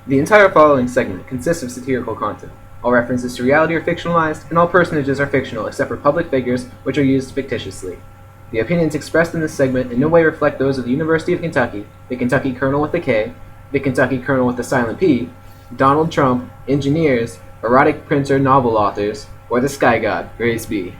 The entire following segment consists of satirical content. All references to reality are fictionalized, and all personages are fictional except for public figures, which are used fictitiously. The opinions expressed in this segment in no way reflect those of the University of Kentucky, the Kentucky Colonel with a K, the Kentucky Colonel with a silent P, Donald Trump, engineers, erotic printer novel authors, or the Sky God, Grace B.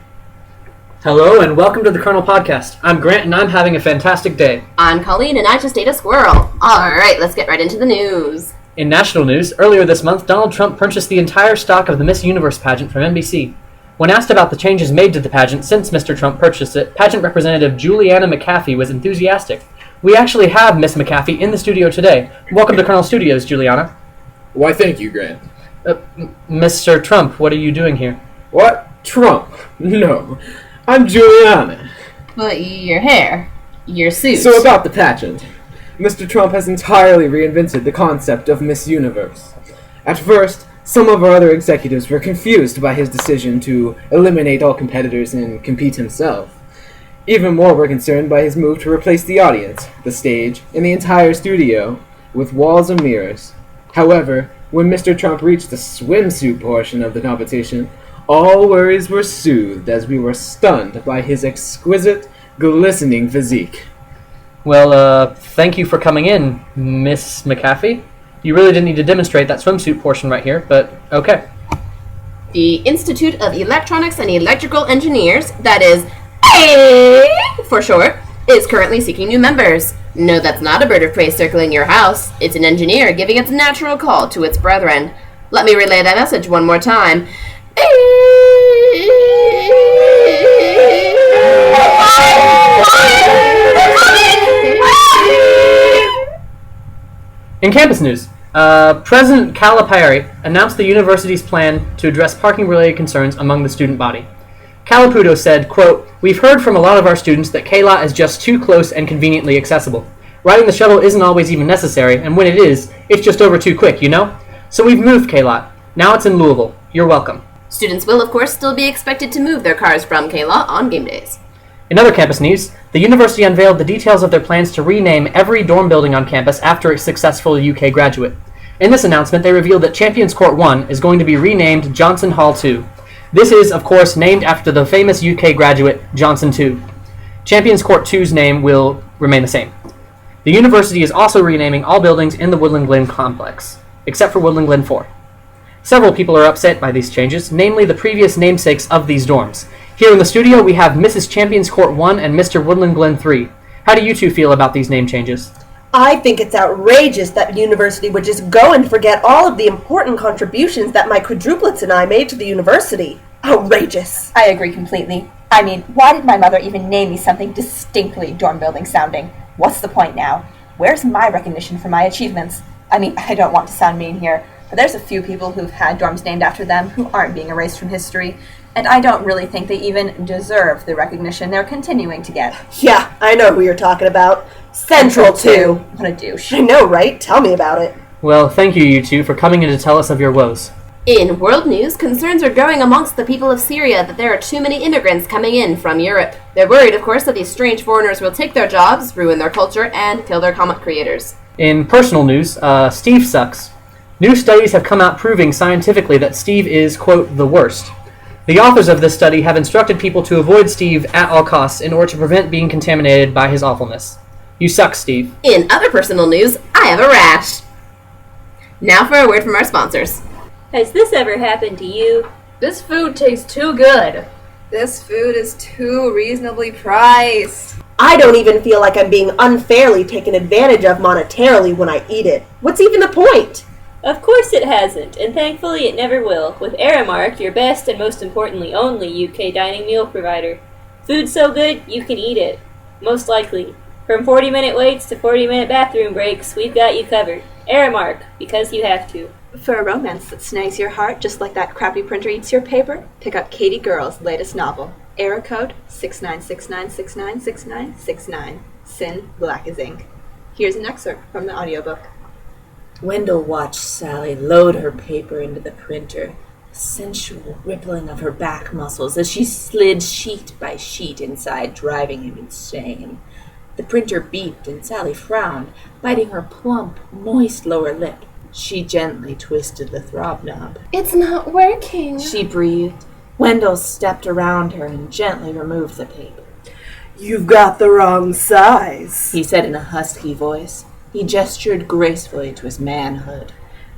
Hello and welcome to the Colonel Podcast. I'm Grant and I'm having a fantastic day. I'm Colleen and I just ate a squirrel. Alright, let's get right into the news. In national news, earlier this month, Donald Trump purchased the entire stock of the Miss Universe pageant from NBC. When asked about the changes made to the pageant since Mr. Trump purchased it, pageant representative Juliana McAfee was enthusiastic. We actually have Miss McAfee in the studio today. Welcome to Colonel Studios, Juliana. Why, thank you, Grant. Mr. Trump, what are you doing here? What? Trump? No. I'm Juliana. But your hair, your suit. So about the pageant. Mr. Trump has entirely reinvented the concept of Miss Universe. At first, some of our other executives were confused by his decision to eliminate all competitors and compete himself. Even more were concerned by his move to replace the audience, the stage, and the entire studio with walls of mirrors. However, when Mr. Trump reached the swimsuit portion of the competition, all worries were soothed as we were stunned by his exquisite, glistening physique. Well, thank you for coming in, Miss McAfee. You really didn't need to demonstrate that swimsuit portion right here, but okay. The Institute of Electronics and Electrical Engineers, that is A for short, is currently seeking new members. No, that's not a bird of prey circling your house. It's an engineer giving its natural call to its brethren. Let me relay that message one more time. In campus news, President Calipari announced the university's plan to address parking-related concerns among the student body. Calaputo said, quote, "We've heard from a lot of our students that K-Lot is just too close and conveniently accessible. Riding the shuttle isn't always even necessary, and when it is, it's just over too quick, you know? So we've moved K-Lot. Now it's in Louisville. You're welcome." Students will, of course, still be expected to move their cars from K-Lot on game days. In other campus news, the university unveiled the details of their plans to rename every dorm building on campus after a successful UK graduate. In this announcement, they revealed that Champions Court 1 is going to be renamed Johnson Hall 2. This is, of course, named after the famous UK graduate Johnson 2. Champions Court 2's name will remain the same. The university is also renaming all buildings in the Woodland Glen complex, except for Woodland Glen 4. Several people are upset by these changes, namely the previous namesakes of these dorms. Here in the studio, we have Mrs. Champions Court 1 and Mr. Woodland Glen 3. How do you two feel about these name changes? I think it's outrageous that the university would just go and forget all of the important contributions that my quadruplets and I made to the university. Outrageous. I agree completely. I mean, why did my mother even name me something distinctly dorm building sounding? What's the point now? Where's my recognition for my achievements? I mean, I don't want to sound mean here, but there's a few people who've had dorms named after them who aren't being erased from history, and I don't really think they even deserve the recognition they're continuing to get. Yeah, I know who you're talking about. Central 2. What a douche. I know, right? Tell me about it. Well, thank you two, for coming in to tell us of your woes. In world news, concerns are growing amongst the people of Syria that there are too many immigrants coming in from Europe. They're worried, of course, that these strange foreigners will take their jobs, ruin their culture, and kill their comic creators. In personal news, Steve sucks. New studies have come out proving scientifically that Steve is, quote, the worst. The authors of this study have instructed people to avoid Steve at all costs in order to prevent being contaminated by his awfulness. You suck, Steve. In other personal news, I have a rash. Now for a word from our sponsors. Has this ever happened to you? This food tastes too good. This food is too reasonably priced. I don't even feel like I'm being unfairly taken advantage of monetarily when I eat it. What's even the point? Of course it hasn't, and thankfully it never will, with Aramark, your best and most importantly only UK dining meal provider. Food so good, you can eat it. Most likely. From 40-minute waits to 40-minute bathroom breaks, we've got you covered. Aramark, because you have to. For a romance that snags your heart just like that crappy printer eats your paper, pick up Katie Girl's latest novel, Error Code 6969696969. Sin black as ink. Here's an excerpt from the audiobook. Wendell watched Sally load her paper into the printer, a sensual rippling of her back muscles as she slid sheet by sheet inside, driving him insane. The printer beeped and Sally frowned, biting her plump, moist lower lip. She gently twisted the throb knob. It's not working. She breathed. Wendell stepped around her and gently removed the paper. You've got the wrong size. He said in a husky voice. He gestured gracefully to his manhood.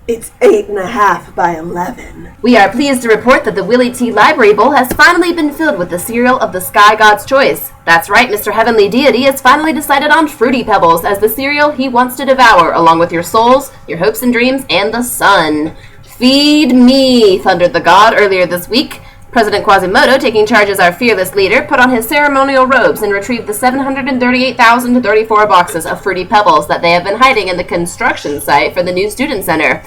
It's 8.5 by 11. We are pleased to report that the Willie T. Library Bowl has finally been filled with the cereal of the Sky God's choice. That's right, Mr. Heavenly Deity has finally decided on Fruity Pebbles as the cereal he wants to devour, along with your souls, your hopes and dreams, and the sun. Feed me, thundered the god earlier this week. President Quasimodo, taking charge as our fearless leader, put on his ceremonial robes and retrieved the 738,034 boxes of Fruity Pebbles that they have been hiding in the construction site for the new student center.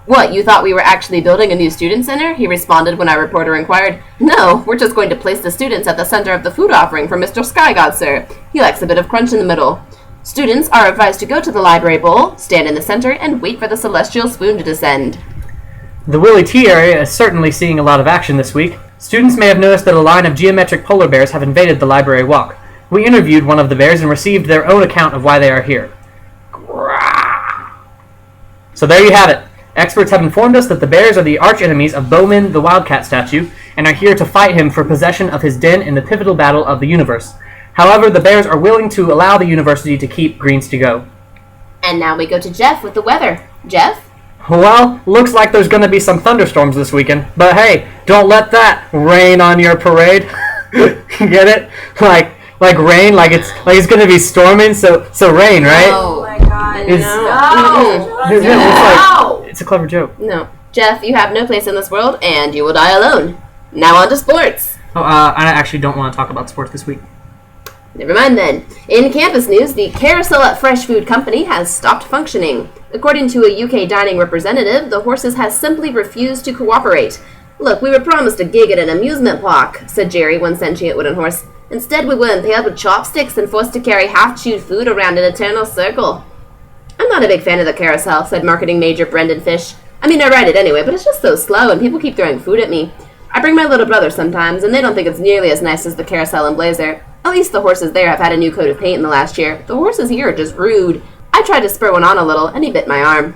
What, you thought we were actually building a new student center? He responded when our reporter inquired. No, we're just going to place the students at the center of the food offering for Mr. Sky God, sir. He likes a bit of crunch in the middle. Students are advised to go to the library bowl, stand in the center, and wait for the celestial spoon to descend. The Willie T area is certainly seeing a lot of action this week. Students may have noticed that a line of geometric polar bears have invaded the library walk. We interviewed one of the bears and received their own account of why they are here. So there you have it. Experts have informed us that the bears are the arch-enemies of Bowman the Wildcat statue and are here to fight him for possession of his den in the pivotal battle of the universe. However, the bears are willing to allow the university to keep Greens to go. And now we go to Jeff with the weather. Jeff? Well, looks like there's going to be some thunderstorms this weekend, but hey, don't let that rain on your parade. Get it? Like rain, like it's going to be storming, so rain, right? Oh my god. It's a clever joke. No. Jeff, you have no place in this world, and you will die alone. Now on to sports. I actually don't want to talk about sports this week. Never mind then. In campus news, the Carousel at Fresh Food Company has stopped functioning. According to a UK dining representative, the horses has simply refused to cooperate. Look, we were promised a gig at an amusement park, said Jerry, one sentient wooden horse. Instead, we were impaled with chopsticks and forced to carry half-chewed food around an eternal circle. I'm not a big fan of the carousel, said marketing major Brendan Fish. I mean, I ride it anyway, but it's just so slow and people keep throwing food at me. I bring my little brother sometimes, and they don't think it's nearly as nice as the carousel in Blazer. At least the horses there have had a new coat of paint in the last year. The horses here are just rude. I tried to spur one on a little, and he bit my arm.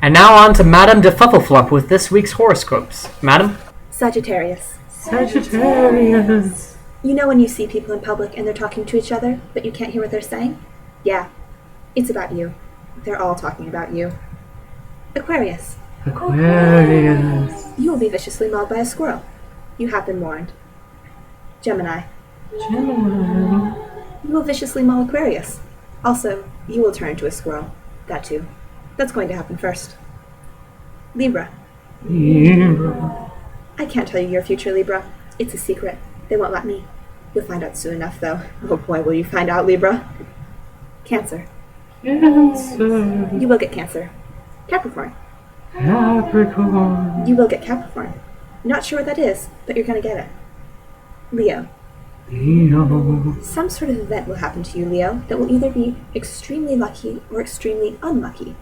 And now on to Madame de Fuffleflump with this week's horoscopes. Madam? Sagittarius. Sagittarius. You know when you see people in public and they're talking to each other, but you can't hear what they're saying? Yeah. It's about you. They're all talking about you. Aquarius. Aquarius. You will be viciously mauled by a squirrel. You have been warned. Gemini. Gemini. You will viciously maul Aquarius. Also, you will turn into a squirrel. That too. That's going to happen first. Libra. Libra. I can't tell you your future, Libra. It's a secret. They won't let me. You'll find out soon enough, though. Oh boy, will you find out, Libra. Cancer. Cancer. You will get Cancer. Capricorn. Capricorn. You will get Capricorn. Not sure what that is, but you're gonna get it. Leo. Leo. Some sort of event will happen to you, Leo, that will either be extremely lucky or extremely unlucky.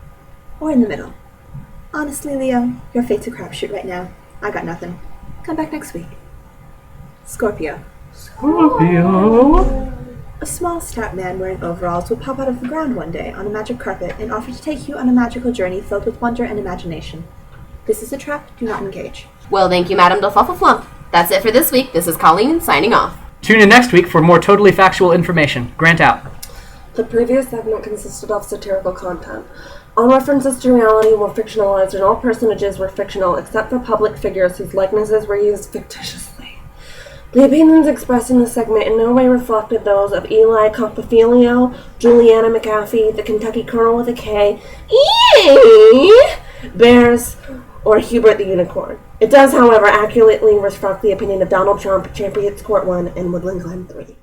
Or in the middle. Honestly, Leo, your fate's a crapshoot right now. I got nothing. Come back next week. Scorpio. Scorpio. A small, stout man wearing overalls will pop out of the ground one day on a magic carpet and offer to take you on a magical journey filled with wonder and imagination. This is a trap. Do not engage. Well, thank you, Madame de Fuffleflump. That's it for this week. This is Colleen signing off. Tune in next week for more totally factual information. Grant out. The previous segment consisted of satirical content. All references to reality were fictionalized and all personages were fictional except for public figures whose likenesses were used fictitiously. The opinions expressed in this segment in no way reflected those of Eli Compofilio, Juliana McAfee, the Kentucky Colonel with a K, Bears, or Hubert the Unicorn. It does, however, accurately reflect the opinion of Donald Trump, Champions Court 1, and Woodland Glen 3.